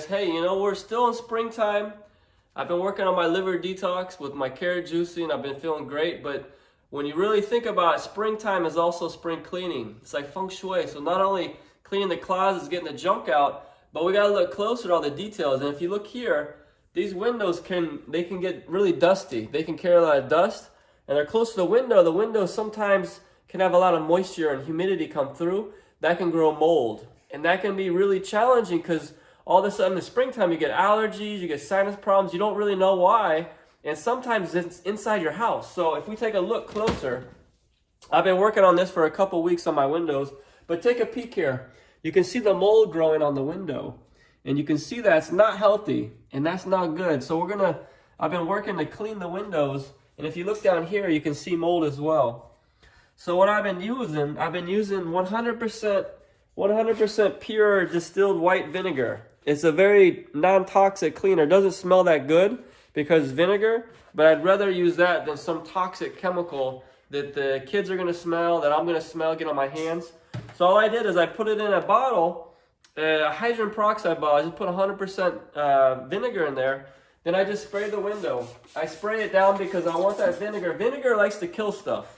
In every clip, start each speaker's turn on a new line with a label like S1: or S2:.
S1: guys. Hey, you know, we're still in springtime. I've been working on my liver detox with my carrot juicing. I've been feeling great, but when you really think about it, springtime is also spring cleaning. It's like feng shui. So not only cleaning the closets, getting the junk out, but we gotta look closer at all the details. And if you look here, these windows can get really dusty. They can carry a lot of dust, and they're close to the window. The window sometimes can have a lot of moisture and humidity come through. That can grow mold, and that can be really challenging because all of a sudden in the springtime you get allergies, you get sinus problems, you don't really know why, and sometimes it's inside your house. So if we take a look closer, I've been working on this for a couple weeks on my windows, but take a peek here. You can see the mold growing on the window, and you can see that it's not healthy, and that's not good. So I've been working to clean the windows, and if you look down here, you can see mold as well. So what I've been using 100% pure distilled white vinegar. It's a very non-toxic cleaner. It doesn't smell that good because it's vinegar, but I'd rather use that than some toxic chemical that the kids are gonna smell, that I'm gonna smell, get on my hands. So all I did is I put it in a bottle, a hydrogen peroxide bottle. I just put 100% vinegar in there. Then I just spray the window. I spray it down because I want that vinegar. Vinegar likes to kill stuff,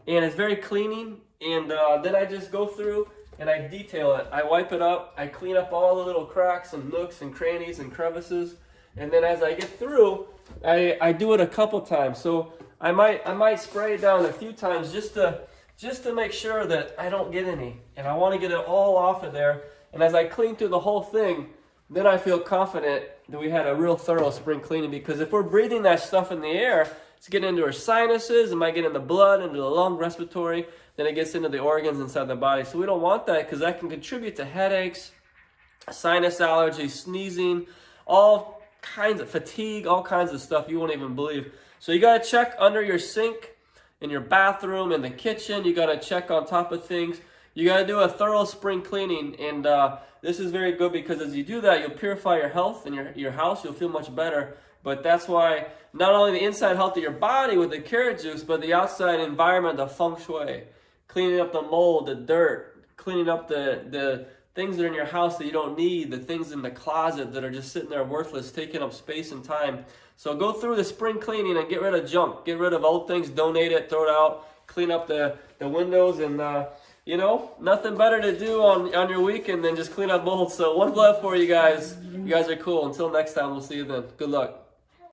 S1: and it's very cleaning. And then I just go through and I detail it. I wipe it up. I clean up all the little cracks and nooks and crannies and crevices. And then as I get through, I do it a couple times. So I might spray it down a few times just to make sure that I don't get any. And I want to get it all off of there. And as I clean through the whole thing, then I feel confident that we had a real thorough spring cleaning. Because if we're breathing that stuff in the air, it's getting into our sinuses, it might get in the blood, into the lung, respiratory, then it gets into the organs inside the body. So we don't want that because that can contribute to headaches, sinus allergies, sneezing, all kinds of fatigue, all kinds of stuff you won't even believe. So you got to check under your sink, in your bathroom, in the kitchen. You got to check on top of things. You got to do a thorough spring cleaning, and this is very good because as you do that, you'll purify your health and your house. You'll feel much better. But that's why not only the inside health of your body with the carrot juice, but the outside environment, the feng shui, cleaning up the mold, the dirt, cleaning up the things that are in your house that you don't need, the things in the closet that are just sitting there worthless, taking up space and time. So go through the spring cleaning and get rid of junk, get rid of old things, donate it, throw it out, clean up the windows, and you know, nothing better to do on your weekend than just clean up mold. So one love for you guys. You guys are cool. Until next time, we'll see you then. Good luck.